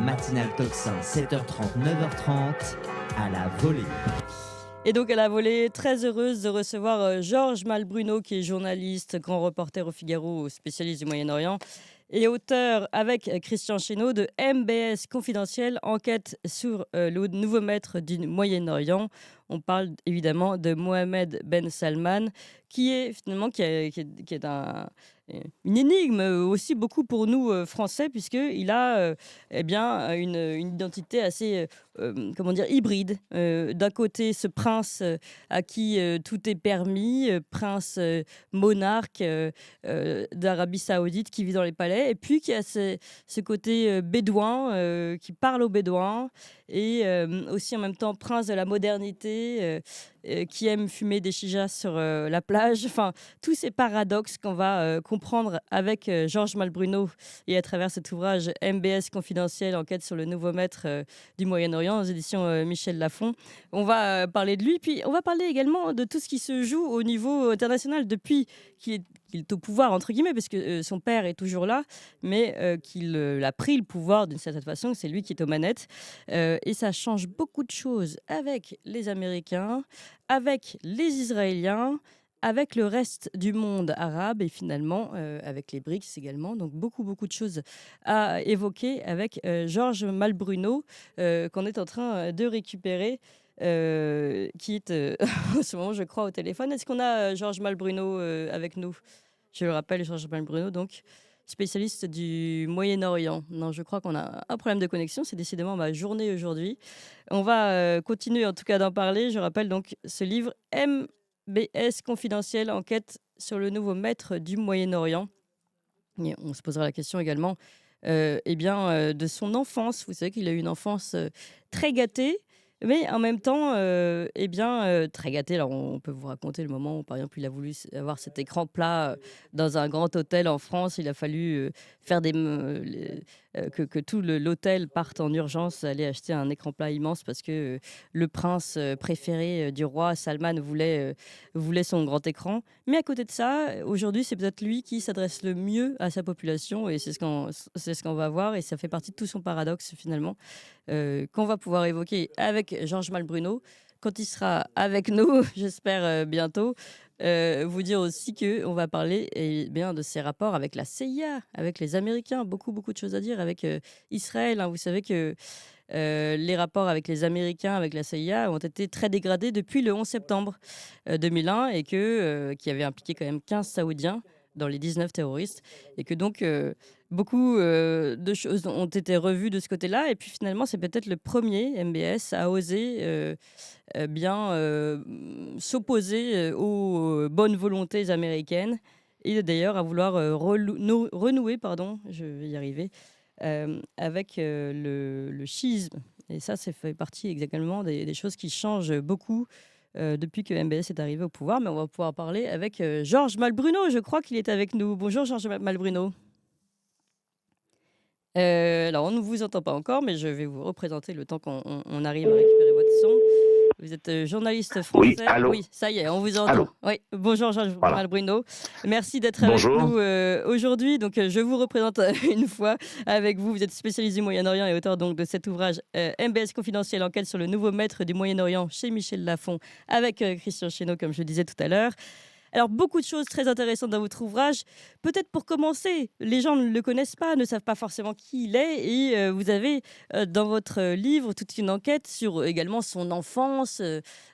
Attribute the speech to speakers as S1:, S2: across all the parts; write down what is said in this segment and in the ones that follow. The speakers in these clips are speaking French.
S1: matinale Tocsin, 7h30, 9h30, à la volée.
S2: Et donc à la volée, très heureuse de recevoir Georges Malbruno, qui est journaliste, grand reporter au Figaro, spécialiste du Moyen-Orient, et auteur avec Christian Chesneau de MBS Confidentiel, enquête sur le nouveau maître du Moyen-Orient. On parle évidemment de Mohammed Ben Salman, qui est finalement une énigme aussi beaucoup pour nous Français, puisqu'il a eh bien, une identité assez comment dire, hybride. D'un côté, ce prince à qui tout est permis, prince monarque d'Arabie Saoudite qui vit dans les palais, et puis qui a ce côté bédouin, qui parle aux bédouins, et aussi en même temps prince de la modernité, qui aime fumer des chichas sur la plage. Enfin, tous ces paradoxes qu'on va comprendre avec Georges Malbruno et à travers cet ouvrage MBS Confidentiel, enquête sur le nouveau maître du Moyen-Orient, aux éditions Michel Lafon. On va parler de lui, puis on va parler également de tout ce qui se joue au niveau international depuis qu'il est au pouvoir, entre guillemets, parce que son père est toujours là, mais qu'il a pris le pouvoir d'une certaine façon, c'est lui qui est aux manettes. Et ça change beaucoup de choses avec les Américains, avec les Israéliens, avec le reste du monde arabe et finalement avec les BRICS également. Donc beaucoup de choses à évoquer avec Georges Malbruno, qu'on est en train de récupérer. Qui est en ce moment, je crois, au téléphone. Est-ce qu'on a Georges Malbruno avec nous? Je le rappelle, Georges Malbruno, donc spécialiste du Moyen-Orient. Non, je crois qu'on a un problème de connexion. C'est décidément ma journée aujourd'hui. On va continuer en tout cas d'en parler. Je rappelle donc ce livre MBS Confidentiel, enquête sur le nouveau maître du Moyen-Orient. Et on se posera la question également de son enfance. Vous savez qu'il a eu une enfance très gâtée, mais en même temps, très gâté. Alors, on peut vous raconter le moment où, par exemple, il a voulu avoir cet écran plat dans un grand hôtel en France. Il a fallu faire que tout l'hôtel parte en urgence, aller acheter un écran plat immense parce que le prince préféré du roi, Salman, voulait son grand écran. Mais à côté de ça, aujourd'hui, c'est peut-être lui qui s'adresse le mieux à sa population et c'est ce qu'on va voir. Et ça fait partie de tout son paradoxe, finalement, qu'on va pouvoir évoquer avec Georges Malbruno quand il sera avec nous, j'espère bientôt. Vous dire aussi qu'on va parler de ses rapports avec la CIA, avec les Américains. Beaucoup de choses à dire avec Israël. Hein. Vous savez que les rapports avec les Américains, avec la CIA, ont été très dégradés depuis le 11 septembre 2001 et qui avait impliqué quand même 15 Saoudiens dans les 19 terroristes, et que donc beaucoup de choses ont été revues de ce côté-là. Et puis finalement, c'est peut-être le premier MBS à oser s'opposer aux bonnes volontés américaines, et d'ailleurs à vouloir renouer, je vais y arriver, avec le chiisme. Et ça fait partie exactement des choses qui changent beaucoup depuis que MBS est arrivé au pouvoir. Mais on va pouvoir parler avec Georges Malbruno. Je crois qu'il est avec nous. Bonjour Georges Malbruno. Alors on ne vous entend pas encore, mais je vais vous représenter le temps qu'on arrive à récupérer votre son. Vous êtes journaliste français.
S3: Oui, allô.
S2: Oui, ça y est, on vous entend.
S3: Allô.
S2: Oui, bonjour Georges Malbruno. Merci d'être
S3: Bonjour.
S2: avec nous aujourd'hui. Donc, je vous représente une fois avec vous. Vous êtes spécialiste du Moyen-Orient et auteur donc de cet ouvrage MBS Confidentiel, enquête sur le nouveau maître du Moyen-Orient chez Michel Lafon avec Christian Chesneau, comme je le disais tout à l'heure. Alors, beaucoup de choses très intéressantes dans votre ouvrage. Peut-être pour commencer, les gens ne le connaissent pas, ne savent pas forcément qui il est. Et vous avez dans votre livre toute une enquête sur également son enfance,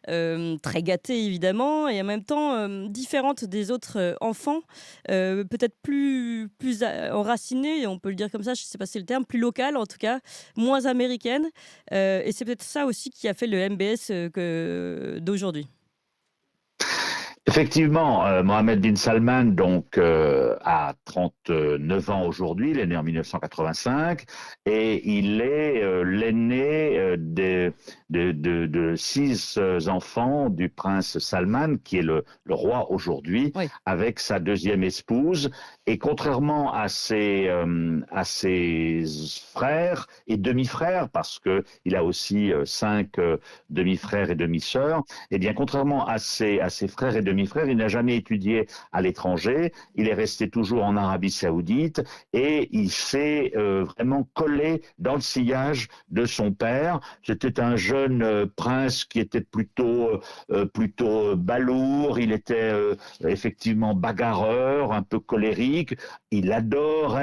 S2: très gâtée évidemment, et en même temps différente des autres enfants, peut-être plus enracinée, on peut le dire comme ça, je ne sais pas si c'est le terme, plus locale en tout cas, moins américaine. Et c'est peut-être ça aussi qui a fait le MBS d'aujourd'hui.
S3: Effectivement, Mohammed bin Salman a 39 ans aujourd'hui, il est né en 1985 et il est l'aîné de 6 enfants du prince Salman, qui est le roi aujourd'hui, oui, avec sa deuxième épouse. Et contrairement à ses frères et demi-frères, parce qu'il a aussi 5 demi-frères et demi-sœurs, eh bien contrairement à ses frères et demi-sœurs, demi-frère, il n'a jamais étudié à l'étranger, il est resté toujours en Arabie Saoudite et il s'est vraiment collé dans le sillage de son père. C'était un jeune prince qui était plutôt balourd, il était effectivement bagarreur, un peu colérique, il adore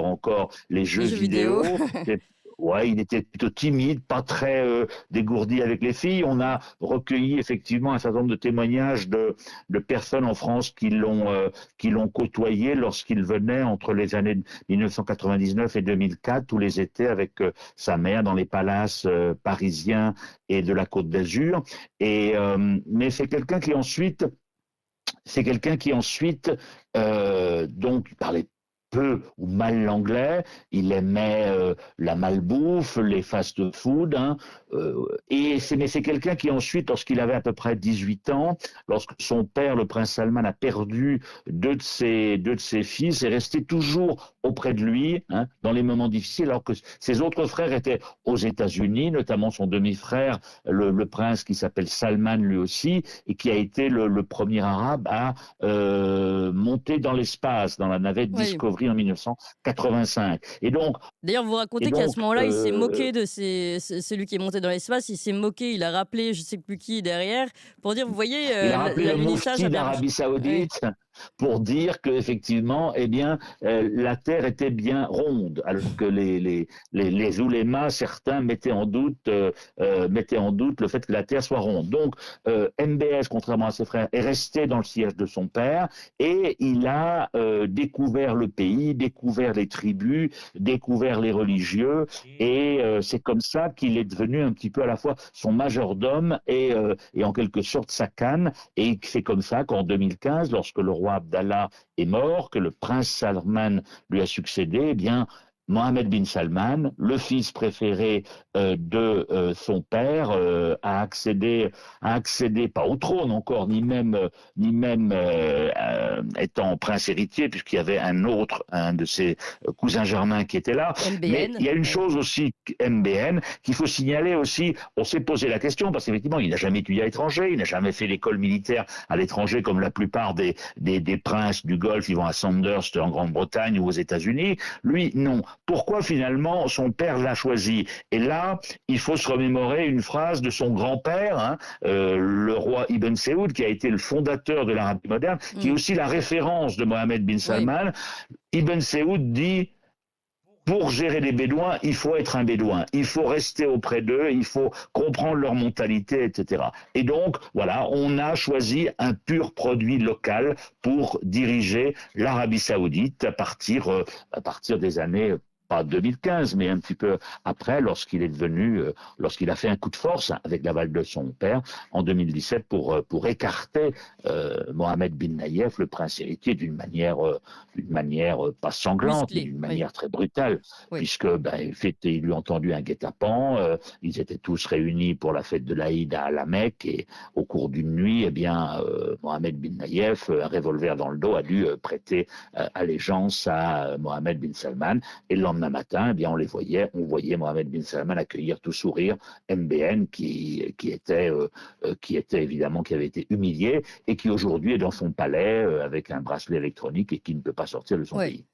S3: encore les jeux
S2: Les jeux vidéo.
S3: vidéo. Ouais, il était plutôt timide, pas très dégourdi avec les filles. On a recueilli effectivement un certain nombre de témoignages de personnes en France qui l'ont côtoyé lorsqu'il venait entre les années 1999 et 2004 tous les étés avec sa mère dans les palaces parisiens et de la Côte d'Azur. Mais c'est quelqu'un qui ensuite donc parlait peu ou mal l'anglais, il aimait la malbouffe, les fast-food, hein, mais c'est quelqu'un qui ensuite, lorsqu'il avait à peu près 18 ans, lorsque son père, le prince Salman, a perdu deux de ses fils, est resté toujours auprès de lui, hein, dans les moments difficiles, alors que ses autres frères étaient aux États-Unis, notamment son demi-frère, le prince qui s'appelle Salman lui aussi, et qui a été le premier arabe à monter dans l'espace, dans la navette
S2: Oui.
S3: Discovery en 1985.
S2: D'ailleurs, vous
S3: Et
S2: racontez qu'à ce
S3: donc
S2: moment-là, il s'est moqué de celui qui est monté dans l'espace. Il s'est moqué, il a rappelé je sais plus qui derrière pour dire, vous voyez,
S3: il a rappelé le
S2: l'alunissage
S3: moufti
S2: a bien marché.
S3: d'Arabie
S2: Oui.
S3: Saoudite pour dire qu'effectivement, eh bien, la Terre était bien ronde, alors que les oulémas, certains mettaient en doute le fait que la Terre soit ronde. Donc, MBS, contrairement à ses frères, est resté dans le siège de son père et il a découvert le pays, découvert les tribus, découvert les religieux, et c'est comme ça qu'il est devenu un petit peu à la fois son majordome et en quelque sorte sa canne. Et c'est comme ça qu'en 2015, lorsque le roi Abdallah est mort, que le prince Salman lui a succédé, eh bien, Mohammed bin Salman, le fils préféré de son père, a accédé pas au trône encore, ni même étant prince héritier, puisqu'il y avait un de ses cousins germains qui était là. Mais il y a
S2: MBN.
S3: une
S2: Oui.
S3: chose aussi, MBN, qu'il faut signaler aussi. On s'est posé la question parce qu'effectivement, il n'a jamais étudié à l'étranger, il n'a jamais fait l'école militaire à l'étranger comme la plupart des princes du Golfe. Ils vont à Sandhurst en Grande-Bretagne ou aux États-Unis. Lui, non. Pourquoi finalement son père l'a choisi? Et là, il faut se remémorer une phrase de son grand-père, hein, le roi Ibn Saoud, qui a été le fondateur de l'Arabie moderne, qui est aussi la référence de Mohammed bin
S2: Oui.
S3: Salman. Ibn Saoud dit: pour gérer les Bédouins, il faut être un Bédouin, il faut rester auprès d'eux, il faut comprendre leur mentalité, etc. Et donc, voilà, on a choisi un pur produit local pour diriger l'Arabie Saoudite à partir des années, pas 2015, mais un petit peu après, lorsqu'il a fait un coup de force avec l'aval de son père en 2017 pour écarter Mohammed bin Nayef, le prince héritier, d'une manière pas sanglante, mais
S2: Musclé.
S3: d'une
S2: Oui.
S3: manière très brutale,
S2: Oui.
S3: puisque il lui a tendu un guet-apens, ils étaient tous réunis pour la fête de l'Aïd à la Mecque, et au cours d'une nuit, eh bien, Mohammed bin Nayef, un revolver dans le dos, a dû prêter allégeance à Mohammed bin Salman, et le lendemain matin, eh bien, on voyait Mohammed bin Salman accueillir tout sourire MBN qui avait été humilié et qui aujourd'hui est dans son palais avec un bracelet électronique et qui ne peut pas sortir de son
S2: Ouais,
S3: pays.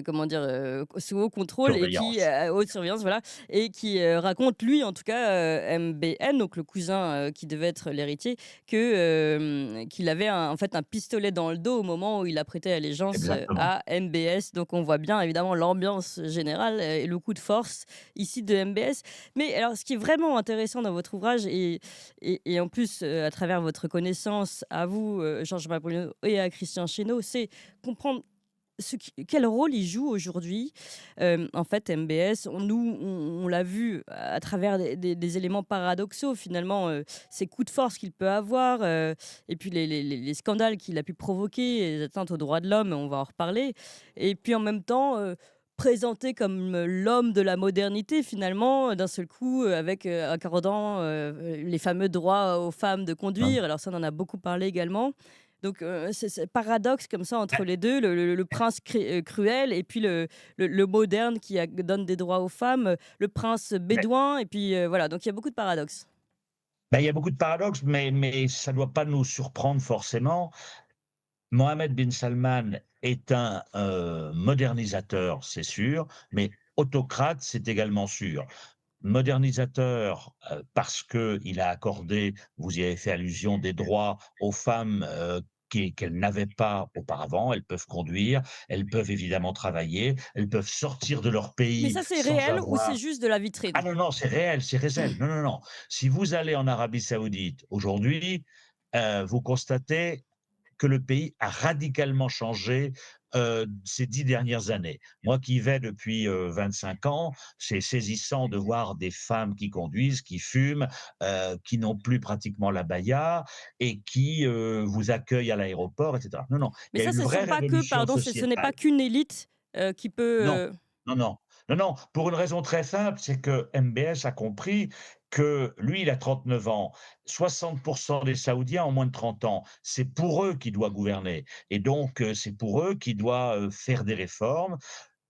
S2: comment dire, sous haut contrôle et qui,
S3: Surveillance.
S2: haute surveillance, voilà, et qui raconte lui, en tout cas, MBN, donc le cousin qui devait être l'héritier, qu'il avait en fait un pistolet dans le dos au moment où il a prêté allégeance
S3: Exactement.
S2: à MBS. Donc on voit bien évidemment l'ambiance générale et le coup de force ici de MBS. Mais alors, ce qui est vraiment intéressant dans votre ouvrage et en plus à travers votre connaissance à vous, Georges Napoléon, et à Christian Chesneau, c'est comprendre quel rôle il joue aujourd'hui. En fait, MBS, on l'a vu à travers des éléments paradoxaux, finalement, ces coups de force qu'il peut avoir, et puis les scandales qu'il a pu provoquer, les atteintes aux droits de l'homme, on va en reparler. Et puis en même temps, présenté comme l'homme de la modernité, finalement, d'un seul coup, avec accordant les fameux droits aux femmes de conduire. Alors ça, on en a beaucoup parlé également. Donc, c'est ce paradoxe comme ça entre les 2, le prince cruel et puis le moderne qui donne des droits aux femmes, le prince bédouin et puis, voilà, donc il y a beaucoup de paradoxes.
S4: Bah, il y a beaucoup de paradoxes, mais ça ne doit pas nous surprendre forcément. Mohammed bin Salman est un, modernisateur, c'est sûr, mais autocrate, c'est également sûr. Modernisateur, parce qu'il a accordé, vous y avez fait allusion, des droits aux femmes, qu'elles n'avaient pas auparavant. Elles peuvent conduire, elles peuvent évidemment travailler, elles peuvent sortir de leur
S2: Mais
S4: pays
S2: ça, c'est
S4: sans
S2: réel ou c'est
S4: avoir.
S2: juste de la
S4: Ah
S2: vitrine?
S4: non, non, c'est réel, c'est réel. Non, non, non. Si vous allez en Arabie Saoudite aujourd'hui, vous constatez que le pays a radicalement changé, ces 10 dernières années. Moi qui y vais depuis, 25 ans, c'est saisissant de voir des femmes qui conduisent, qui fument, qui n'ont plus pratiquement l'abaya et qui, vous accueillent à l'aéroport et cetera. Non, non,
S2: Mais
S4: il y a
S2: ça,
S4: une
S2: ce
S4: vraie
S2: sont pas que
S4: révolution
S2: pardon, ce n'est pas
S4: sociétale.
S2: qu'une élite, qui peut,
S4: Non, non, non, non, non, pour une raison très simple, c'est que MBS a compris que lui, il a 39 ans, 60 des Saoudiens ont moins de 30 ans. C'est pour eux qu'il doit gouverner et donc c'est pour eux qu'il doit, faire des réformes.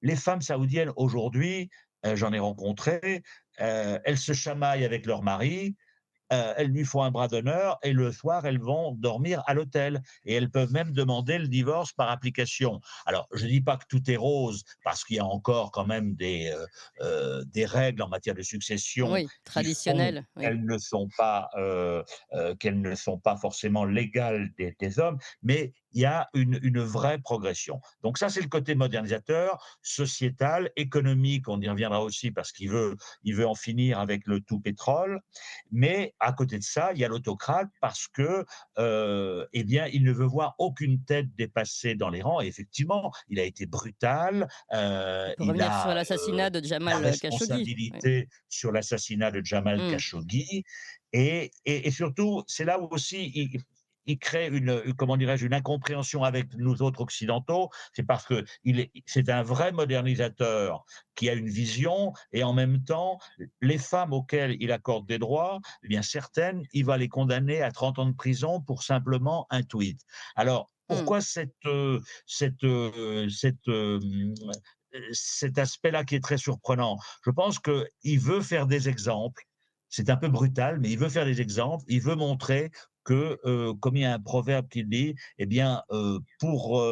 S4: Les femmes saoudiennes aujourd'hui, j'en ai rencontré, elles se chamaillent avec leur mari, elles lui font un bras d'honneur et le soir, elles vont dormir à l'hôtel et elles peuvent même demander le divorce par application. Alors, je ne dis pas que tout est rose parce qu'il y a encore quand même des règles en matière de succession
S2: oui,
S4: qui font
S2: traditionnelle, oui.
S4: qu'elles ne sont pas forcément légales des hommes, mais il y a une vraie progression. Donc ça, c'est le côté modernisateur, sociétal, économique, on y reviendra aussi parce il veut en finir avec le tout pétrole, mais à côté de ça, il y a l'autocrate parce que, eh bien, il ne veut voir aucune tête dépassée dans les rangs et effectivement, il a été brutal,
S2: On peut revenir sur
S4: heu,
S2: l'assassinat de
S4: la
S2: Jamal, Khashoggi. Oui.
S4: responsabilité sur l'assassinat de Jamal
S2: Mmh.
S4: Khashoggi et surtout, c'est là où aussi il crée comment dirais-je? Une incompréhension avec nous autres occidentaux. C'est parce c'est un vrai modernisateur qui a une vision et en même temps, les femmes auxquelles il accorde des droits, eh bien certaines, il va les condamner à 30 ans de prison pour simplement un tweet. Alors,
S2: Mmh.
S4: pourquoi cet aspect-là qui est très surprenant? Je pense qu'il veut faire des exemples. C'est un peu brutal, mais il veut faire des exemples. Il veut montrer que, comme il y a un proverbe qui dit, eh bien, pour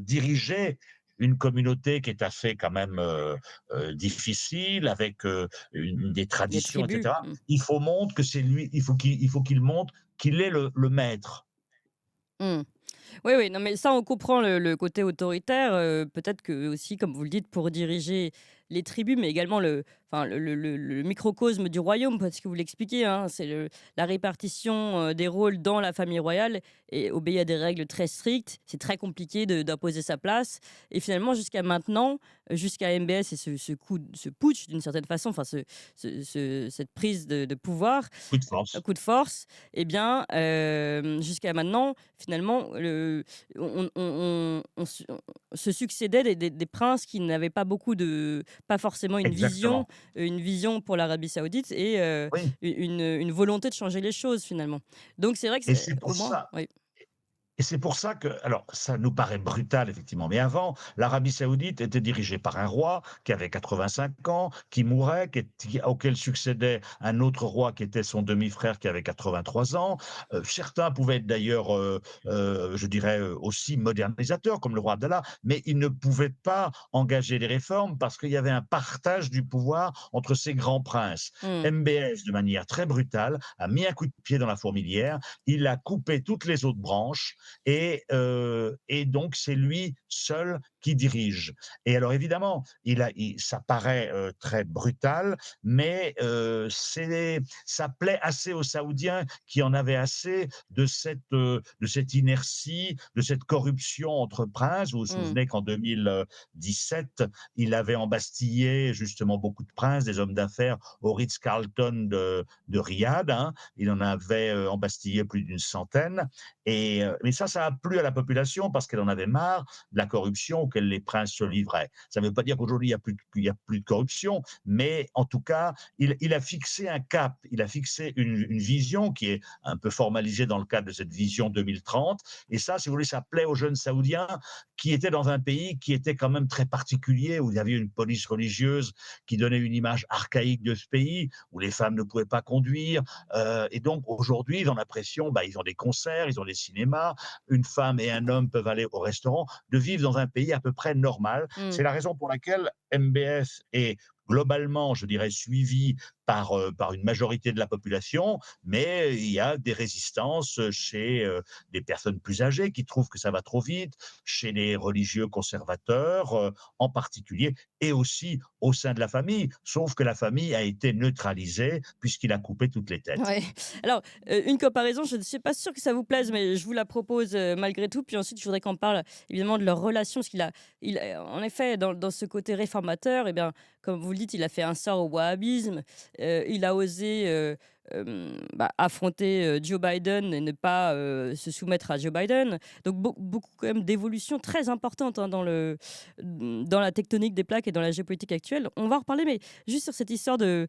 S4: diriger une communauté qui est assez quand même difficile, avec des
S2: Les
S4: traditions,
S2: tribus.
S4: etc.
S2: Mmh.
S4: Il faut montrer que c'est lui, il faut qu'il montre qu'il est le maître.
S2: Mmh. Oui, oui, non, mais ça, on comprend le côté autoritaire, peut-être que aussi, comme vous le dites, pour diriger les tribus, mais également le microcosme du royaume, parce que vous l'expliquez, hein, c'est la répartition, des rôles dans la famille royale et obéit à des règles très strictes. C'est très compliqué d'imposer sa place et finalement jusqu'à maintenant, jusqu'à MBS et ce putsch d'une certaine façon, enfin cette prise de pouvoir,
S4: Coup de
S2: un
S4: force.
S2: coup de force, eh bien, jusqu'à maintenant, finalement, on se succédait des princes qui n'avaient pas beaucoup de pas forcément
S4: Exactement.
S2: une vision pour l'Arabie Saoudite et
S4: Oui.
S2: une volonté de changer les choses, finalement. Donc c'est vrai que
S4: Et
S2: c'est
S4: c'est pour
S2: au moins
S4: ça
S2: oui.
S4: Et c'est pour ça que, alors, ça nous paraît brutal, effectivement, mais avant, l'Arabie Saoudite était dirigée par un roi qui avait 85 ans, qui mourait, auquel succédait un autre roi qui était son demi-frère qui avait 83 ans. Certains pouvaient être d'ailleurs, je dirais, aussi modernisateurs, comme le roi Abdallah, mais ils ne pouvaient pas engager des réformes parce qu'il y avait un partage du pouvoir entre ces grands princes.
S2: Mmh.
S4: MBS, de manière très brutale, a mis un coup de pied dans la fourmilière, il a coupé toutes les autres branches et donc c'est lui seul qui dirige. Et alors évidemment, ça paraît très brutal, mais ça plaît assez aux Saoudiens qui en avaient assez de cette inertie, de cette corruption entre princes. Vous vous
S2: Mmh.
S4: souvenez qu'en 2017, il avait embastillé justement beaucoup de princes, des hommes d'affaires au Ritz-Carlton de Riyad. Hein. Il en avait embastillé plus d'une centaine. Mais Mais ça a plu à la population parce qu'elle en avait marre de la corruption auquel les princes se livraient. Ça ne veut pas dire qu'aujourd'hui, il y a plus de corruption, mais en tout cas, il a fixé un cap, il a fixé une vision qui est un peu formalisée dans le cadre de cette vision 2030. Et ça, si vous voulez, ça plaît aux jeunes Saoudiens qui étaient dans un pays qui était quand même très particulier, où il y avait une police religieuse qui donnait une image archaïque de ce pays, où les femmes ne pouvaient pas conduire. Et donc aujourd'hui, ils ont l'impression, ils ont des concerts, ils ont des cinémas, une femme et un homme peuvent aller au restaurant, de vivre dans un pays à peu près normal.
S2: Mmh.
S4: C'est la raison pour laquelle MBS est globalement, je dirais, suivi par une majorité de la population, mais il y a des résistances chez des personnes plus âgées qui trouvent que ça va trop vite, chez les religieux conservateurs en particulier, et aussi au sein de la famille, sauf que la famille a été neutralisée puisqu'il a coupé toutes les têtes.
S2: Ouais. Alors, une comparaison, je ne suis pas sûre que ça vous plaise, mais je vous la propose, malgré tout. Puis ensuite, je voudrais qu'on parle évidemment de leur relation, parce qu'il a en effet, dans ce côté réformateur, eh bien, comme vous le dites, il a fait un sort au wahhabisme. Il a osé, affronter, Joe Biden et ne pas, se soumettre à Joe Biden. Donc beaucoup quand même d'évolutions très importantes, hein, dans la tectonique des plaques et dans la géopolitique actuelle. On va en reparler, mais juste sur cette histoire de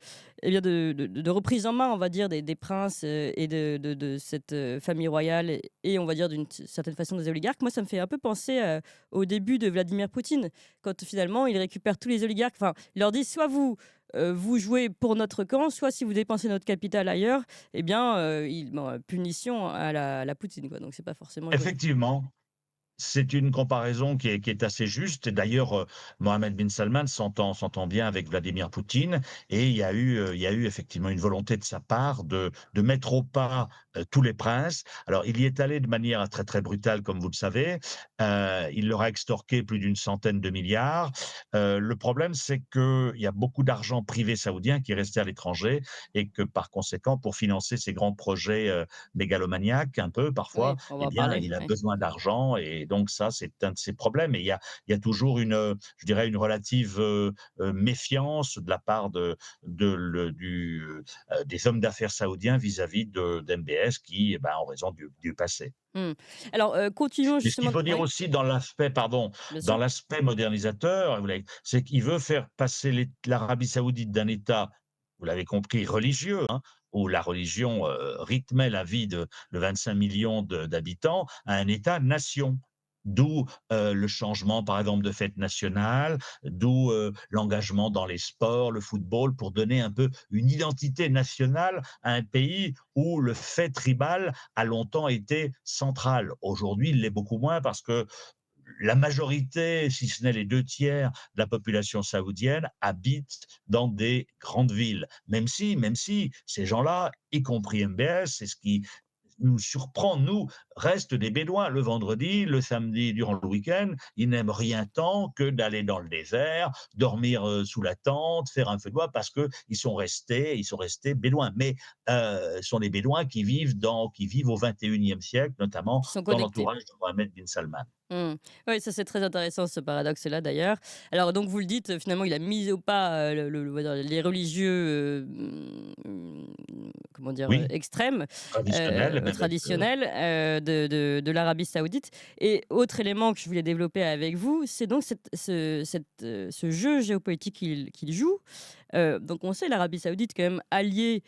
S2: reprise en main, on va dire, des princes, et de cette, famille royale, et on va dire d'une certaine façon des oligarques. Moi, ça me fait un peu penser, au début de Vladimir Poutine, quand finalement il récupère tous les oligarques. Enfin, il leur dit: «Soit vous jouez pour notre camp, soit si vous dépensez notre capital ailleurs, eh bien, punition à la Poutine, quoi». Donc c'est pas forcément joli.
S4: Effectivement, c'est une comparaison qui est assez juste. Et d'ailleurs, Mohammed bin Salman s'entend bien avec Vladimir Poutine, et il y a eu effectivement une volonté de sa part de mettre au pas, tous les princes. Alors il y est allé de manière très, très brutale, comme vous le savez. Il leur a extorqué plus d'une centaine de milliards. Le problème, c'est qu'il y a beaucoup d'argent privé saoudien qui est resté à l'étranger, et que par conséquent, pour financer ces grands projets, mégalomaniaques un peu parfois,
S2: Oui, on va
S4: eh
S2: en
S4: bien,
S2: parler,
S4: il a
S2: ouais.
S4: besoin d'argent, et donc ça, c'est un de ses problèmes. Et il y a toujours je dirais, une relative méfiance de la part des hommes d'affaires saoudiens vis-à-vis d'MBS qui, en raison du passé.
S2: Mmh. Alors, continuons
S4: Mais ce qu'il
S2: justement,
S4: faut dire
S2: oui,
S4: aussi dans l'aspect, pardon,
S2: bien
S4: dans
S2: sûr.
S4: l'aspect modernisateur, c'est qu'il veut faire passer l'Arabie saoudite d'un État, vous l'avez compris, religieux, hein, où la religion rythmait la vie de 25 millions d'habitants, à un État-nation. D'où le changement, par exemple, de fête nationale, d'où l'engagement dans les sports, le football, pour donner un peu une identité nationale à un pays où le fait tribal a longtemps été central. Aujourd'hui, il l'est beaucoup moins parce que la majorité, si ce n'est les 2 tiers de la population saoudienne, habitent dans des grandes villes. Même si ces gens-là, y compris MBS, c'est ce qui nous surprend, nous, restent des Bédouins. Le vendredi, le samedi, durant le week-end, ils n'aiment rien tant que d'aller dans le désert, dormir sous la tente, faire un feu de bois, parce qu'ils sont restés Bédouins. Mais ce sont des Bédouins qui vivent au 21e siècle, notamment
S2: Qui sont
S4: dans
S2: connectés.
S4: l'entourage de Mohamed bin Salman.
S2: Mmh. Oui, ça c'est très intéressant, ce paradoxe-là, d'ailleurs. Alors donc vous le dites, finalement il a mis au pas, on va dire les religieux, comment dire?
S4: Oui,
S2: Extrêmes,
S4: traditionnel, et même
S2: traditionnels, de l'Arabie Saoudite. Et autre élément que je voulais développer avec vous, c'est donc ce jeu géopolitique qu'il joue. Donc on sait, l'Arabie Saoudite quand même allié,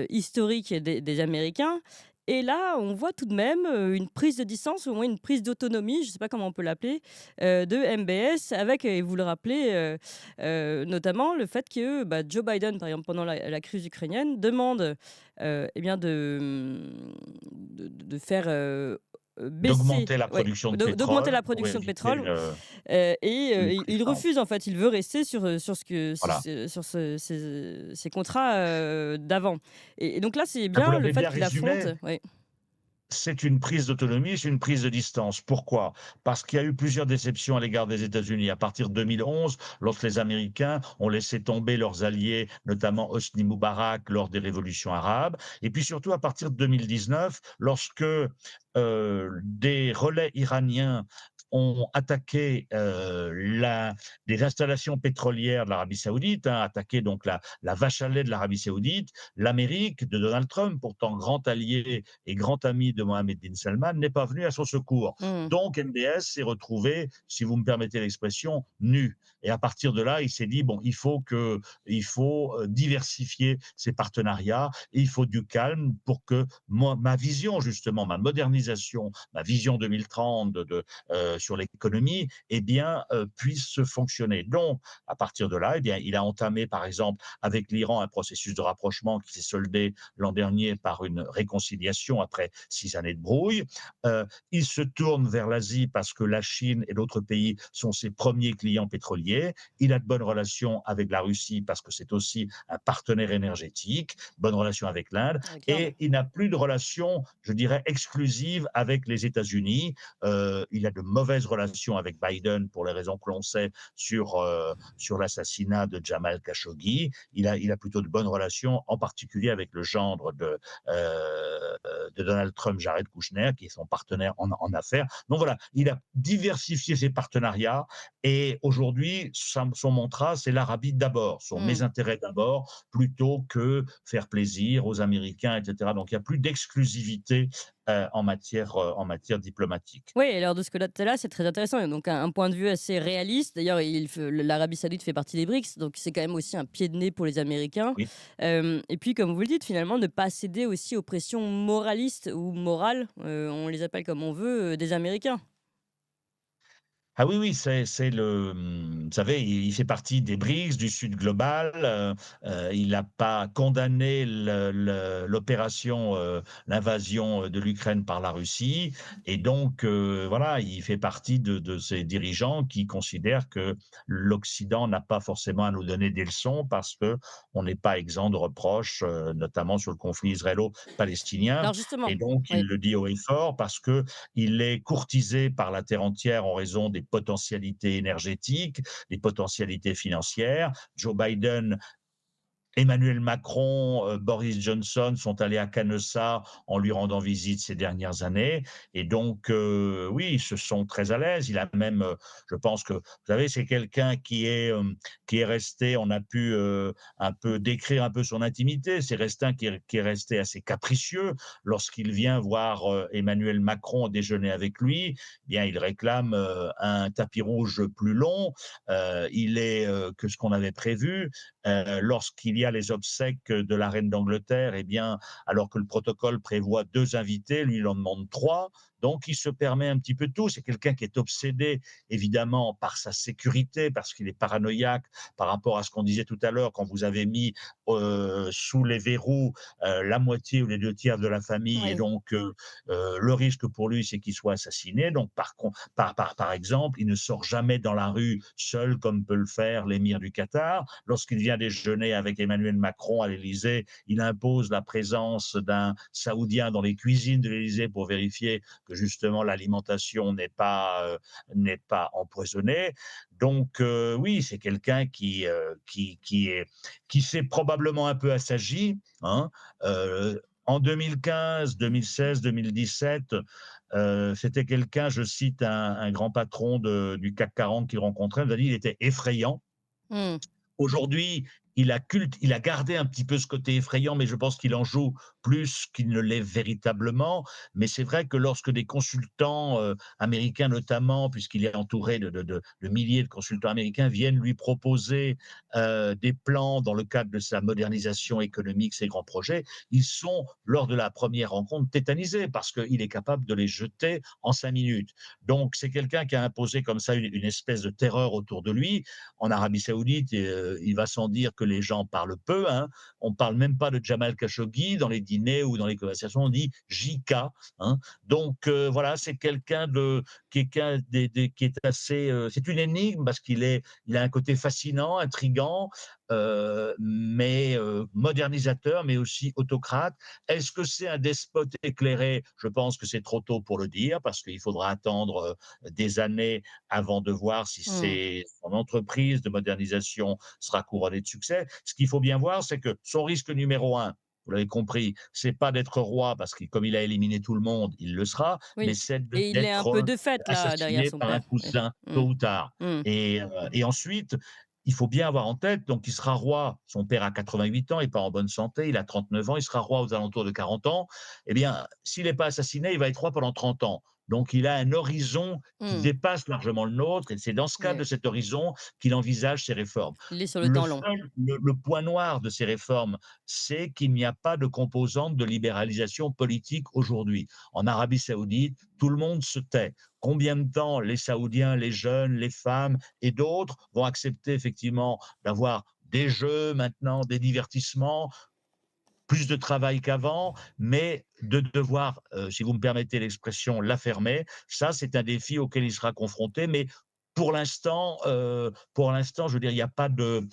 S2: historique des Américains. Et là, on voit tout de même, une prise de distance, ou au moins une prise d'autonomie, je ne sais pas comment on peut l'appeler, de MBS, avec, et vous le rappelez, notamment le fait que, Joe Biden, par exemple, pendant la crise ukrainienne, demande, eh bien de faire, baisser,
S4: d'augmenter la
S2: ouais,
S4: production de
S2: d'augmenter
S4: pétrole
S2: la
S4: pour
S2: production de
S4: éviter
S2: pétrole.
S4: une
S2: Il
S4: puissance.
S2: refuse, en fait, il veut rester sur
S4: Voilà.
S2: sur ces contrats, d'avant. Et donc là, c'est
S4: Vous
S2: bien le
S4: l'avez
S2: fait
S4: bien
S2: qu'il affronte,
S4: résumé.
S2: ouais.
S4: C'est une prise d'autonomie, c'est une prise de distance. Pourquoi? Parce qu'il y a eu plusieurs déceptions à l'égard des États-Unis. À partir de 2011, lorsque les Américains ont laissé tomber leurs alliés, notamment Hosni Moubarak, lors des révolutions arabes. Et puis surtout à partir de 2019, lorsque des relais iraniens ont attaqué des installations pétrolières de l'Arabie Saoudite, hein, attaqué donc la vache à lait de l'Arabie Saoudite, l'Amérique de Donald Trump, pourtant grand allié et grand ami de Mohammed bin Salman, n'est pas venu à son secours.
S2: Mmh.
S4: Donc MBS s'est retrouvé, si vous me permettez l'expression, nu. Et à partir de là, il s'est dit bon, il faut diversifier ses partenariats, et il faut du calme pour que moi, ma vision justement, ma modernisation, ma vision 2030 sur l'économie, eh bien, puisse fonctionner. Donc, à partir de là, eh bien, il a entamé, par exemple, avec l'Iran, un processus de rapprochement qui s'est soldé l'an dernier par une réconciliation après 6 années de brouille. Il se tourne vers l'Asie parce que la Chine et d'autres pays sont ses premiers clients pétroliers. Il a de bonnes relations avec la Russie parce que c'est aussi un partenaire énergétique, bonnes relations avec l'Inde,
S2: Avec l'Inde.
S4: et il n'a plus de relations, je dirais, exclusives avec les États-Unis. Il a de mauvaises relations avec Biden pour les raisons que l'on sait sur l'assassinat de Jamal Khashoggi. Il a plutôt de bonnes relations, en particulier avec le gendre de Donald Trump, Jared Kushner, qui est son partenaire en affaires. Donc voilà, il a diversifié ses partenariats, et aujourd'hui, son mantra, c'est l'Arabie d'abord, sont
S2: Mmh.
S4: mes intérêts d'abord, plutôt que faire plaisir aux Américains, etc. Donc il n'y a plus d'exclusivité en matière diplomatique.
S2: Oui, alors de ce que là, c'est très intéressant. Et donc un point de vue assez réaliste. D'ailleurs, l'Arabie Saoudite fait partie des BRICS, donc c'est quand même aussi un pied de nez pour les Américains.
S4: Oui.
S2: Et puis, comme vous le dites, finalement, ne pas céder aussi aux pressions moralistes ou morales, on les appelle comme on veut, des Américains.
S4: Ah oui, oui, c'est vous savez, il fait partie des BRICS, du Sud global, il n'a pas condamné l'opération, l'invasion, de l'Ukraine par la Russie, et donc voilà, il fait partie de ces dirigeants qui considèrent que l'Occident n'a pas forcément à nous donner des leçons parce qu'on n'est pas exempt de reproches, notamment sur le conflit israélo-palestinien,
S2: Alors justement,
S4: et donc il
S2: oui.
S4: le dit haut et fort parce qu'il est courtisé par la terre entière en raison des potentialités énergétiques, des potentialités financières. Joe Biden, Emmanuel Macron, Boris Johnson sont allés à Canossa en lui rendant visite ces dernières années, et donc oui, ils se sont très à l'aise. Il a même, je pense que, vous savez, c'est quelqu'un qui est resté, on a pu, un peu décrire un peu son intimité, c'est resté qui est resté assez capricieux. Lorsqu'il vient voir, Emmanuel Macron déjeuner avec lui, eh bien il réclame, un tapis rouge plus long, il est, que ce qu'on avait prévu. Lorsqu'il y a les obsèques de la reine d'Angleterre, eh bien, alors que le protocole prévoit 2 invités, lui, il en demande 3. Donc il se permet un petit peu tout. C'est quelqu'un qui est obsédé, évidemment, par sa sécurité, parce qu'il est paranoïaque par rapport à ce qu'on disait tout à l'heure, quand vous avez mis, sous les verrous, la moitié ou les 2 tiers de la famille, et
S2: Oui.
S4: donc le risque pour lui, c'est qu'il soit assassiné. Donc par exemple, il ne sort jamais dans la rue seul comme peut le faire l'émir du Qatar. Lorsqu'il vient déjeuner avec Emmanuel Macron à l'Élysée, il impose la présence d'un Saoudien dans les cuisines de l'Élysée pour vérifier que justement l'alimentation n'est pas empoisonnée. Donc oui, c'est quelqu'un qui s'est probablement un peu assagi, hein. En 2015, 2016, 2017, c'était quelqu'un, je cite un grand patron du CAC 40 qu'il rencontrait, il a dit: «Il était effrayant».
S2: Mmh.
S4: Aujourd'hui, il a gardé un petit peu ce côté effrayant, mais je pense qu'il en joue plus qu'il ne l'est véritablement. Mais c'est vrai que lorsque des consultants, américains notamment, puisqu'il est entouré de milliers de consultants américains, viennent lui proposer, des plans dans le cadre de sa modernisation économique, ses grands projets, ils sont, lors de la première rencontre, tétanisés parce qu'il est capable de les jeter en 5 minutes. Donc c'est quelqu'un qui a imposé comme ça une espèce de terreur autour de lui. En Arabie Saoudite, il va sans dire que les gens parlent peu, hein. On parle même pas de Jamal Khashoggi dans les dîners ou dans les conversations, on dit JK, hein. Donc voilà, c'est quelqu'un qui est assez, c'est une énigme parce il a un côté fascinant, intrigant, mais modernisateur, mais aussi autocrate. Est-ce que c'est un despote éclairé? Je pense que c'est trop tôt pour le dire parce qu'il faudra attendre, des années avant de voir si
S2: Mmh.
S4: son entreprise de modernisation sera couronnée de succès. Ce qu'il faut bien voir, c'est que son risque numéro un, vous l'avez compris, c'est pas d'être roi parce que comme il a éliminé tout le monde, il le sera, mais
S2: Oui,
S4: c'est
S2: et il est un
S4: d'être,
S2: peu de fait là, derrière
S4: assassiné
S2: son
S4: par un
S2: père. Oui.
S4: cousin, tôt
S2: Mmh.
S4: ou tard.
S2: Mmh.
S4: Et ensuite, il faut bien avoir en tête, donc il sera roi, son père a 88 ans, il n'est pas en bonne santé, il a 39 ans, il sera roi aux alentours de 40 ans. Eh bien, s'il n'est pas assassiné, il va être roi pendant 30 ans. Donc il a un horizon qui
S2: Mmh.
S4: dépasse largement le nôtre et c'est dans ce cadre de
S2: Ouais.
S4: cet horizon qu'il envisage ces réformes.
S2: Il est sur le
S4: Le
S2: temps long.
S4: seul le point noir de ces réformes, c'est qu'il n'y a pas de composante de libéralisation politique aujourd'hui. En Arabie Saoudite, tout le monde se tait. Combien de temps les Saoudiens, les jeunes, les femmes et d'autres vont accepter effectivement d'avoir des jeux maintenant, des divertissements, plus de travail qu'avant, mais de devoir, si vous me permettez l'expression, la fermer, ça c'est un défi auquel il sera confronté, mais pour l'instant, je veux dire, il y a pas de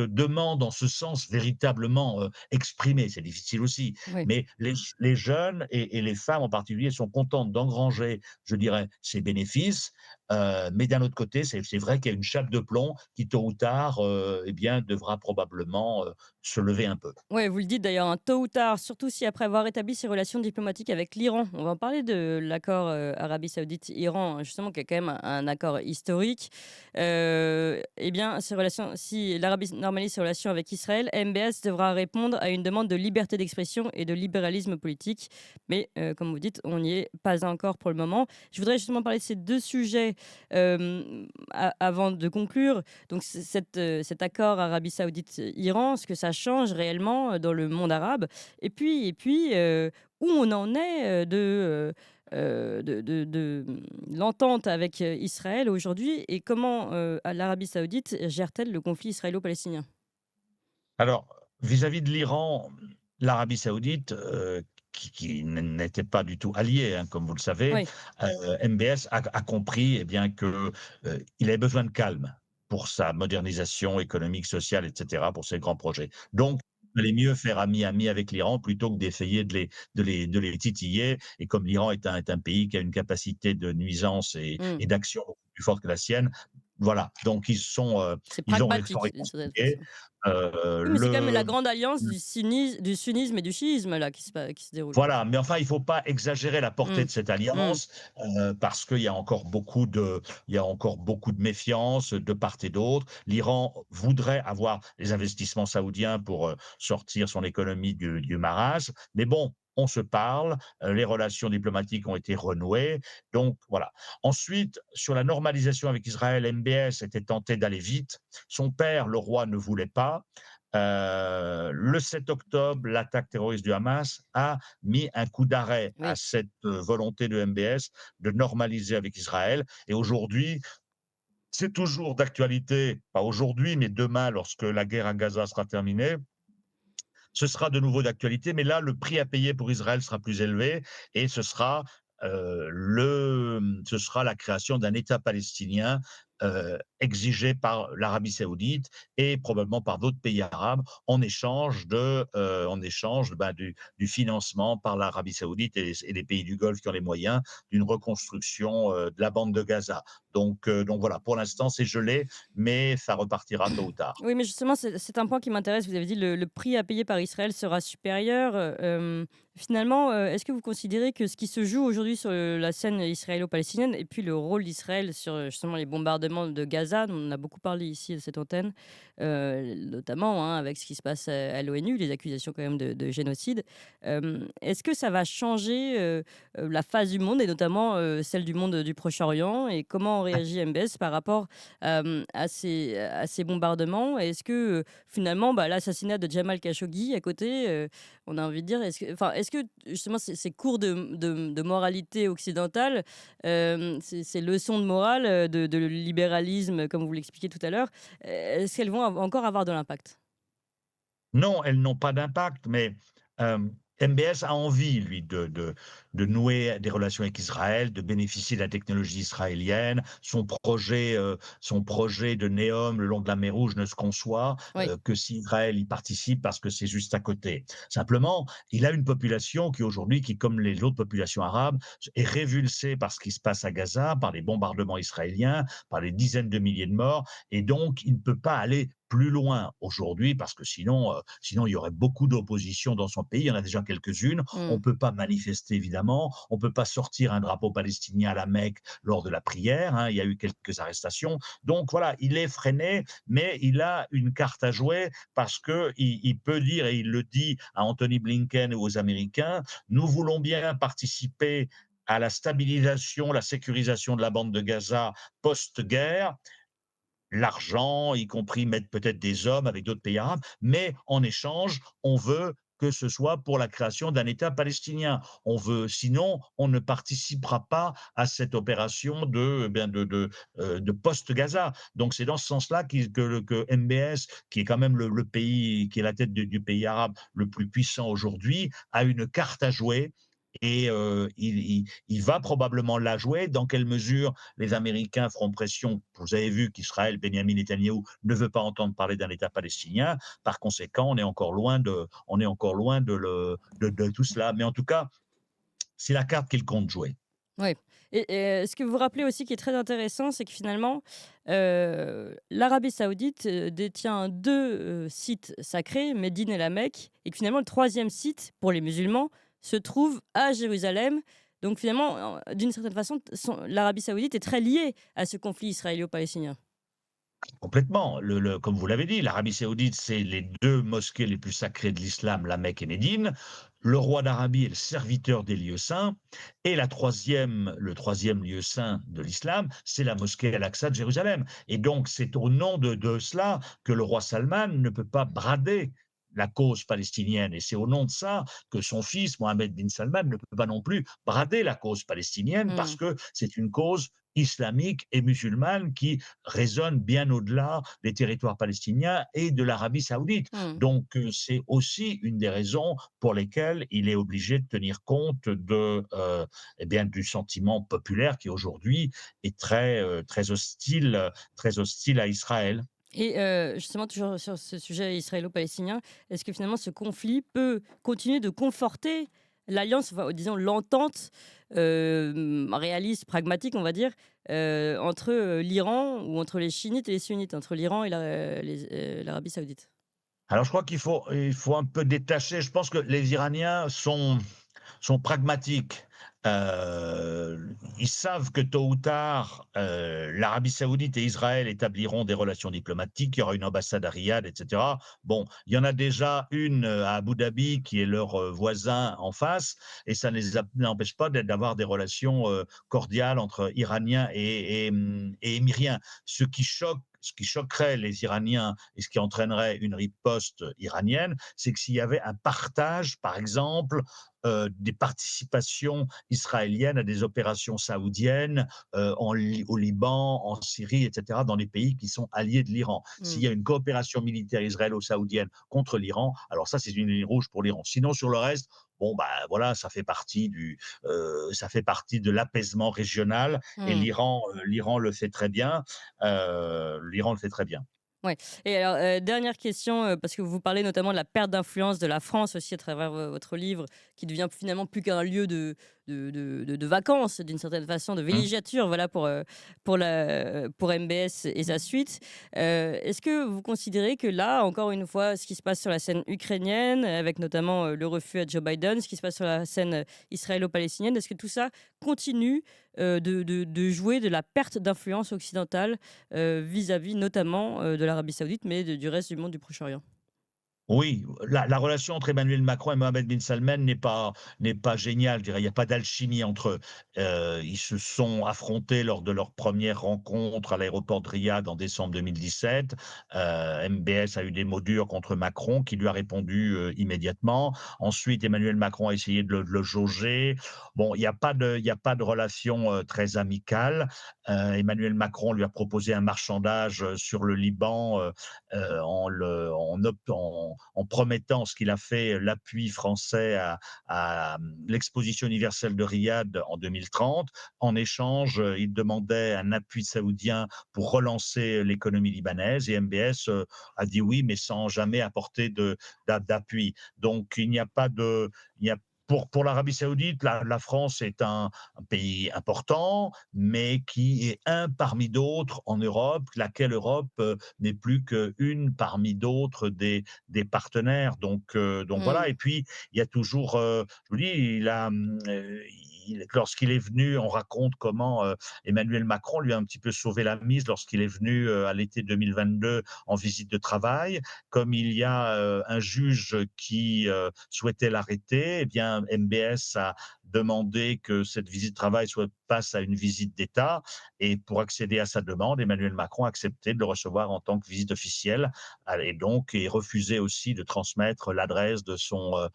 S4: demande en ce sens véritablement, exprimée. C'est difficile aussi,
S2: Oui.
S4: mais les jeunes et les femmes en particulier sont contentes d'engranger, je dirais, ces bénéfices, mais d'un autre côté, c'est vrai qu'il y a une chape de plomb qui tôt ou tard, eh bien, devra probablement, se lever un peu.
S2: Ouais, vous le dites d'ailleurs, hein, tôt ou tard, surtout si après avoir établi ses relations diplomatiques avec l'Iran, on va en parler de l'accord Arabie Saoudite-Iran, hein, justement, qui est quand même un accord historique. Eh bien, ces relations, si l'Arabie normalise ses relations avec Israël, MBS devra répondre à une demande de liberté d'expression et de libéralisme politique. Mais comme vous dites, on n'y est pas encore pour le moment. Je voudrais justement parler de ces deux sujets avant de conclure. Donc cet accord Arabie Saoudite-Iran, ce que ça change réellement dans le monde arabe, et puis où on en est l'entente avec Israël aujourd'hui et comment l'Arabie Saoudite gère-t-elle le conflit israélo-palestinien?
S4: Alors, vis-à-vis de l'Iran, l'Arabie Saoudite, qui n'était pas du tout alliée, hein, comme vous le savez,
S2: Oui,
S4: MBS a compris, eh bien, que, il avait besoin de calme pour sa modernisation économique, sociale et cetera, pour ses grands projets. Donc, il valait mieux faire ami-ami avec l'Iran plutôt que d'essayer de les titiller et comme l'Iran est un pays qui a une capacité de nuisance
S2: mmh,
S4: et d'action beaucoup plus forte que la sienne, voilà, donc
S2: c'est
S4: ils sont
S2: pragmatique d'une certaine
S4: réconciliés.
S2: façon. Oui, mais c'est quand même la
S4: Le
S2: grande alliance du sunnisme et du chiisme là qui se déroule.
S4: Voilà, mais enfin, il faut pas exagérer la portée
S2: Mmh,
S4: de cette
S2: mmh,
S4: alliance, parce qu'il y a encore beaucoup de méfiance de part et d'autre. L'Iran voudrait avoir les investissements saoudiens pour, sortir son économie du marasme, mais bon, on se parle, les relations diplomatiques ont été renouées, donc voilà. Ensuite, sur la normalisation avec Israël, MBS était tenté d'aller vite. Son père, le roi, ne voulait pas. Le 7 octobre, l'attaque terroriste du Hamas a mis un coup d'arrêt à
S2: oui.
S4: cette volonté de MBS de normaliser avec Israël. Et aujourd'hui, c'est toujours d'actualité, pas aujourd'hui, mais demain, lorsque la guerre à Gaza sera terminée, ce sera de nouveau d'actualité, mais là, le prix à payer pour Israël sera plus élevé et ce sera la création d'un État palestinien exigé par l'Arabie Saoudite et probablement par d'autres pays arabes en échange du financement par l'Arabie Saoudite et les pays du Golfe qui ont les moyens d'une reconstruction de la bande de Gaza. Donc voilà, pour l'instant c'est gelé, mais ça repartira tôt ou tard.
S2: Oui, mais justement, c'est un point qui m'intéresse. Vous avez dit le prix à payer par Israël sera supérieur. Finalement, est-ce que vous considérez que ce qui se joue aujourd'hui sur la scène israélo-palestinienne et puis le rôle d'Israël sur justement les bombardements de Gaza, dont on a beaucoup parlé ici à cette antenne, notamment hein, avec ce qui se passe à l'ONU, les accusations quand même de génocide, est-ce que ça va changer la face du monde et notamment celle du monde du Proche-Orient et comment réagit MBS par rapport à ces bombardements? Est-ce que, finalement, bah, l'assassinat de Jamal Khashoggi à côté, on a envie de dire, est-ce que justement ces cours de moralité occidentale, ces leçons de morale, de libéralisme comme vous l'expliquiez tout à l'heure, est-ce qu'elles vont encore avoir de l'impact?
S4: Non, elles n'ont pas d'impact, mais MBS a envie, lui, de nouer des relations avec Israël, de bénéficier de la technologie israélienne. Son projet de NEOM le long de la mer Rouge ne se conçoit
S2: Oui.
S4: que si Israël y participe parce que c'est juste à côté. Simplement, il a une population qui aujourd'hui, qui comme les autres populations arabes, est révulsée par ce qui se passe à Gaza, par les bombardements israéliens, par les dizaines de milliers de morts, et donc il ne peut pas aller plus loin aujourd'hui, parce que sinon il y aurait beaucoup d'opposition dans son pays. Il y en a déjà quelques-unes. On
S2: Mmh.
S4: ne peut pas manifester, évidemment. On ne peut pas sortir un drapeau palestinien à la Mecque lors de la prière, hein. Il y a eu quelques arrestations. Donc voilà, il est freiné, mais il a une carte à jouer parce qu'il peut dire, et il le dit à Anthony Blinken ou aux Américains, nous voulons bien participer à la stabilisation, la sécurisation de la bande de Gaza post-guerre, l'argent, y compris mettre peut-être des hommes avec d'autres pays arabes, mais en échange, on veut que ce soit pour la création d'un État palestinien. On veut, sinon, on ne participera pas à cette opération de post-Gaza. Donc c'est dans ce sens-là que MBS, qui est quand même le pays, qui est la tête du pays arabe le plus puissant aujourd'hui, a une carte à jouer. Et il va probablement la jouer. Dans quelle mesure les Américains feront pression? Vous avez vu qu'Israël, Benyamin Netanyahou, ne veut pas entendre parler d'un État palestinien. Par conséquent, on est encore loin de tout cela. Mais en tout cas, c'est la carte qu'il compte jouer.
S2: Ouais, et ce que vous rappelez aussi qui est très intéressant, c'est que finalement, l'Arabie Saoudite, détient 2 sites sacrés, Médine et la Mecque, et que finalement le troisième site, pour les musulmans, se trouve à Jérusalem. Donc finalement, d'une certaine façon, l'Arabie Saoudite est très liée à ce conflit israélo-palestinien.
S4: Complètement. Comme vous l'avez dit, l'Arabie Saoudite, c'est les deux mosquées les plus sacrées de l'islam, la Mecque et Médine. Le roi d'Arabie est le serviteur des lieux saints. Et le troisième lieu saint de l'islam, c'est la mosquée Al-Aqsa de Jérusalem. Et donc, c'est au nom de cela que le roi Salman ne peut pas brader la cause palestinienne. Et c'est au nom de ça que son fils, Mohammed bin Salman, ne peut pas non plus brader la cause palestinienne, parce
S2: Mmh.
S4: que c'est une cause islamique et musulmane qui résonne bien au-delà des territoires palestiniens et de l'Arabie saoudite.
S2: Mmh.
S4: Donc, c'est aussi une des raisons pour lesquelles il est obligé de tenir compte eh bien, du sentiment populaire qui aujourd'hui est très hostile à Israël.
S2: Et justement, toujours sur ce sujet israélo-palestinien, est-ce que finalement ce conflit peut continuer de conforter l'alliance, enfin, disons l'entente réaliste, pragmatique, on va dire, entre l'Iran ou entre les chiites et les sunnites, entre l'Iran et l'Arabie saoudite?
S4: Alors, je crois il faut un peu détacher. Je pense que les Iraniens sont pragmatiques. Ils savent que tôt ou tard, l'Arabie Saoudite et Israël établiront des relations diplomatiques. Il y aura une ambassade à Riyad, etc. Bon, il y en a déjà une à Abu Dhabi qui est leur voisin en face, et ça ne n'empêche pas d'avoir des relations cordiales entre Iraniens et Émiriens. Ce qui choquerait les Iraniens et ce qui entraînerait une riposte iranienne, c'est que s'il y avait un partage, par exemple, des participations israéliennes à des opérations saoudiennes au Liban, en Syrie, etc., dans les pays qui sont alliés de l'Iran. S'il
S2: Mmh.
S4: y a une coopération militaire israélo-saoudienne contre l'Iran, alors ça, c'est une ligne rouge pour l'Iran. Sinon, sur le reste, bon, bah voilà, ça fait partie de l'apaisement régional, et
S2: Mmh.
S4: l'Iran le fait très bien. L'Iran le fait très bien.
S2: Ouais, et alors, dernière question, parce que vous parlez notamment de la perte d'influence de la France aussi à travers votre livre, qui devient finalement plus qu'un lieu de vacances d'une certaine façon, de
S4: Mmh.
S2: villégiature, voilà pour MBS et sa suite. Est-ce que vous considérez que là, encore une fois, ce qui se passe sur la scène ukrainienne, avec notamment, le refus à Joe Biden, ce qui se passe sur la scène, israélo-palestinienne, est-ce que tout ça continue, de jouer de la perte d'influence occidentale, vis-à-vis notamment, de l'Arabie Saoudite, mais du reste du monde du Proche-Orient?
S4: Oui, la relation entre Emmanuel Macron et Mohammed bin Salman n'est pas géniale, je dirais. Il n'y a pas d'alchimie entre eux. Ils se sont affrontés lors de leur première rencontre à l'aéroport de Riyad en décembre 2017. MBS a eu des mots durs contre Macron, qui lui a répondu immédiatement. Ensuite, Emmanuel Macron a essayé de le jauger. Bon, il y a pas de relation très amicale. Emmanuel Macron lui a proposé un marchandage sur le Liban, en promettant, ce qu'il a fait, l'appui français à l'exposition universelle de Riyad en 2030. En échange, il demandait un appui saoudien pour relancer l'économie libanaise, et MBS a dit oui, mais sans jamais apporter d'appui. Donc il n'y a pas de, il n'y a pour l'Arabie Saoudite, la France est un pays important, mais qui est un parmi d'autres en Europe, laquelle Europe n'est plus qu'une parmi d'autres des partenaires. Donc
S2: Mmh.
S4: voilà. Et puis, il y a toujours, je vous dis, lorsqu'il est venu, on raconte comment Emmanuel Macron lui a un petit peu sauvé la mise lorsqu'il est venu à l'été 2022 en visite de travail. Comme il y a un juge qui souhaitait l'arrêter, eh bien, MBS a demandé que cette visite de travail passe à une visite d'État. Et pour accéder à sa demande, Emmanuel Macron a accepté de le recevoir en tant que visite officielle et donc et refusé aussi de transmettre l'adresse de son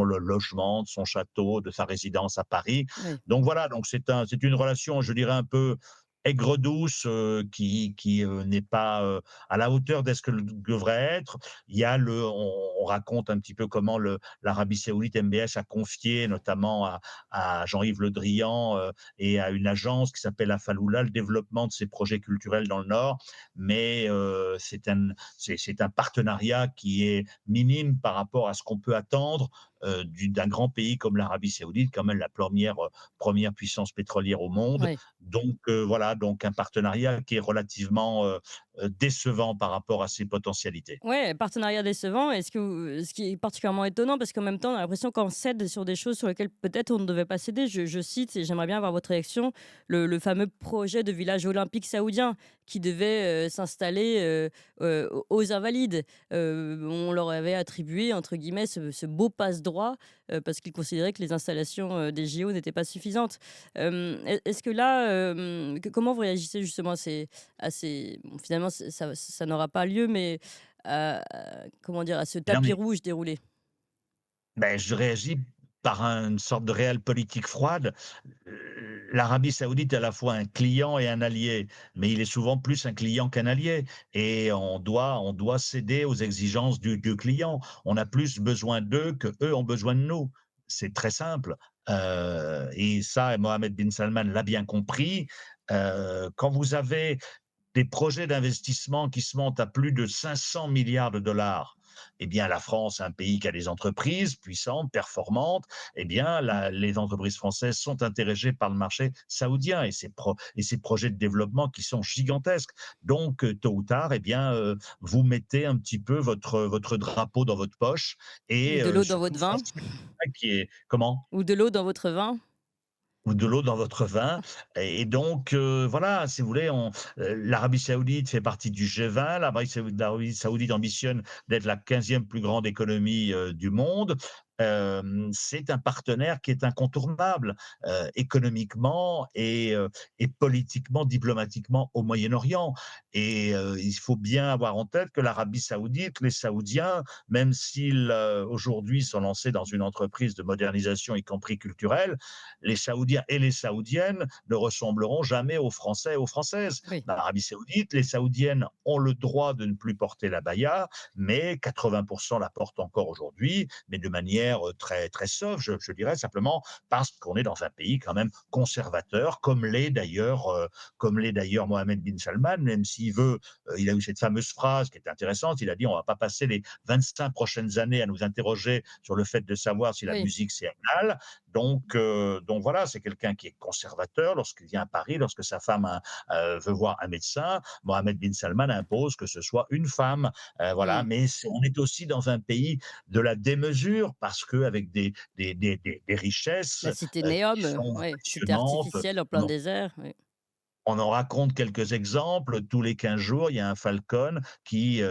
S4: logement, de son château, de sa résidence à Paris.
S2: Oui.
S4: Donc voilà, donc c'est une relation, je dirais, un peu aigre-douce, qui n'est pas à la hauteur de ce que devrait être. Il y a on raconte un petit peu comment l'Arabie Saoudite, MBS, a confié notamment à Jean-Yves Le Drian et à une agence qui s'appelle Afaloula le développement de ces projets culturels dans le Nord. Mais c'est un partenariat qui est minime par rapport à ce qu'on peut attendre d'un grand pays comme l'Arabie Saoudite, quand même la première puissance pétrolière au monde.
S2: Oui.
S4: Donc voilà, donc un partenariat qui est relativement décevant par rapport à ses potentialités.
S2: Ouais, partenariat décevant. Ce qui est particulièrement étonnant, parce qu'en même temps, on a l'impression qu'on cède sur des choses sur lesquelles peut-être on ne devait pas céder. Je cite, et j'aimerais bien avoir votre réaction, le fameux projet de village olympique saoudien qui devait s'installer aux Invalides. On leur avait attribué, entre guillemets, ce beau passe-droit parce qu'ils considéraient que les installations des JO n'étaient pas suffisantes. Est-ce que là, comment vous réagissez justement bon, finalement, ça n'aura pas lieu, mais comment dire? À ce
S4: Non,
S2: tapis
S4: mais
S2: rouge déroulé.
S4: ben, je réagis par une sorte de réelle politique froide. L'Arabie Saoudite est à la fois un client et un allié, mais il est souvent plus un client qu'un allié. Et on doit céder aux exigences du client. On a plus besoin d'eux que eux ont besoin de nous. C'est très simple. Et ça, Mohammed bin Salman l'a bien compris. Quand vous avez des projets d'investissement qui se montent à plus de 500 milliards de dollars, eh bien, la France, un pays qui a des entreprises puissantes, performantes, eh bien, les entreprises françaises sont intéressées par le marché saoudien et ces projets de développement qui sont gigantesques. Donc, tôt ou tard, eh bien, vous mettez un petit peu votre drapeau dans votre poche
S2: Ou
S4: et
S2: de l'eau dans
S4: surtout
S2: votre vin?
S4: France, qui est comment?
S2: Ou de l'eau dans votre vin?
S4: Ou de l'eau dans votre vin. Et donc voilà, si vous voulez, l'Arabie Saoudite fait partie du G20. L'Arabie Saoudite ambitionne d'être la 15e plus grande économie du monde. C'est un partenaire qui est incontournable économiquement et politiquement, diplomatiquement au Moyen-Orient. Et il faut bien avoir en tête que l'Arabie Saoudite, les Saoudiens, même s'ils aujourd'hui sont lancés dans une entreprise de modernisation, y compris culturelle, les Saoudiens et les Saoudiennes ne ressembleront jamais aux Français et aux Françaises.
S2: Oui.
S4: Dans l'Arabie Saoudite, les Saoudiennes ont le droit de ne plus porter la baya, mais 80% la portent encore aujourd'hui, mais de manière très, très soft, je dirais, simplement parce qu'on est dans un pays quand même conservateur, comme l'est d'ailleurs Mohammed bin Salman, même s'il veut, il a eu cette fameuse phrase qui est intéressante, il a dit: on ne va pas passer les 25 prochaines années à nous interroger sur le fait de savoir si la
S2: Oui.
S4: musique c'est halal. Donc voilà, c'est quelqu'un qui est conservateur. Lorsqu'il vient à Paris, lorsque sa femme veut voir un médecin, Mohammed bin Salman impose que ce soit une femme. Voilà,
S2: Mmh.
S4: mais on est aussi dans un pays de la démesure parce qu'avec des richesses
S2: La cité
S4: qui
S2: Neom,
S4: sont
S2: ouais, cité
S4: impressionnantes.
S2: artificielle en plein désert, oui.
S4: On en raconte quelques exemples. Tous les 15 jours, il y a un Falcon qui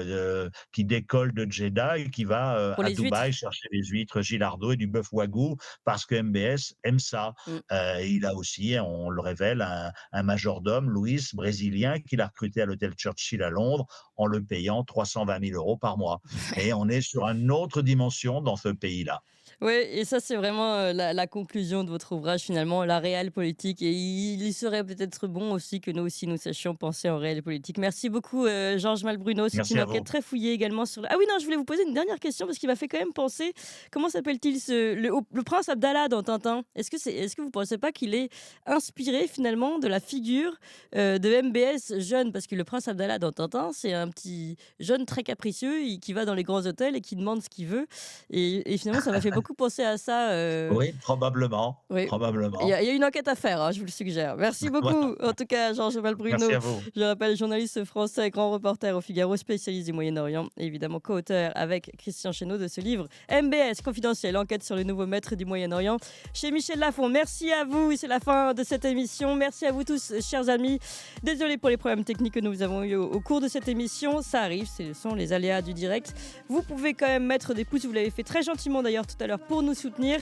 S4: décolle de Jeddah et qui va
S2: Pour
S4: à
S2: les
S4: Dubaï
S2: huîtres?
S4: chercher des huîtres Gilardo et du bœuf Wagyu parce que MBS aime ça.
S2: Mmh.
S4: Il a aussi, on le révèle, un majordome, Luis, brésilien, qu'il a recruté à l'hôtel Churchill à Londres en le payant 320 000 euros par mois. Mais on est sur une autre dimension dans ce pays-là.
S2: Ouais, et ça, c'est vraiment, la conclusion de votre ouvrage finalement, la réelle politique, et il serait peut-être bon aussi que nous aussi, nous sachions penser en réelle politique. Merci beaucoup, Georges Malbruno. C'est une
S4: Merci à
S2: enquête
S4: vous.
S2: très fouillée également sur ah oui, non, je voulais vous poser une dernière question parce qu'il m'a fait quand même penser, comment s'appelle-t-il le prince Abdallah dans Tintin? Est-ce que vous pensez pas qu'il est inspiré finalement de la figure, de MBS jeune? Parce que le prince Abdallah dans Tintin, c'est un petit jeune très capricieux, qui va dans les grands hôtels et qui demande ce qu'il veut, et finalement ça m'a fait beaucoup beaucoup pensé à ça.
S4: Oui, probablement,
S2: Oui. Il
S4: probablement.
S2: y a une enquête à faire, hein, je vous le suggère. Merci beaucoup, en tout cas, Georges
S4: Merci
S2: Valbruno.
S4: à vous.
S2: Je rappelle, journaliste français, grand reporter au Figaro, spécialisé Moyen-Orient, et évidemment co-auteur avec Christian Chesneau de ce livre MBS confidentiel, enquête sur les nouveaux maîtres du Moyen-Orient, chez Michel Lafon. Merci à vous, c'est la fin de cette émission. Merci à vous tous, chers amis. Désolé pour les problèmes techniques que nous avons eu au cours de cette émission. Ça arrive, ce sont les aléas du direct. Vous pouvez quand même mettre des pouces, vous l'avez fait très gentiment d'ailleurs tout à l'heure pour nous soutenir.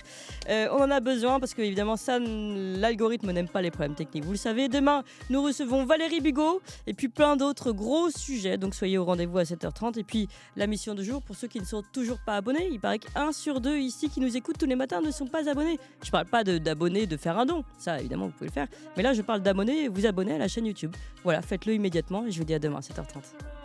S2: On en a besoin parce que évidemment ça, l'algorithme n'aime pas les problèmes techniques. Vous le savez, demain nous recevons Valérie Bigot et puis plein d'autres gros sujets. Donc soyez au rendez-vous à 7h30. Et puis la mission de jour pour ceux qui ne sont toujours pas abonnés. Il paraît qu'1 sur 2 ici qui nous écoutent tous les matins ne sont pas abonnés. Je parle pas d'abonnés, de faire un don. Ça évidemment vous pouvez le faire. Mais là je parle d'abonnés, vous abonner à la chaîne YouTube. Voilà, faites-le immédiatement et je vous dis à demain à 7h30.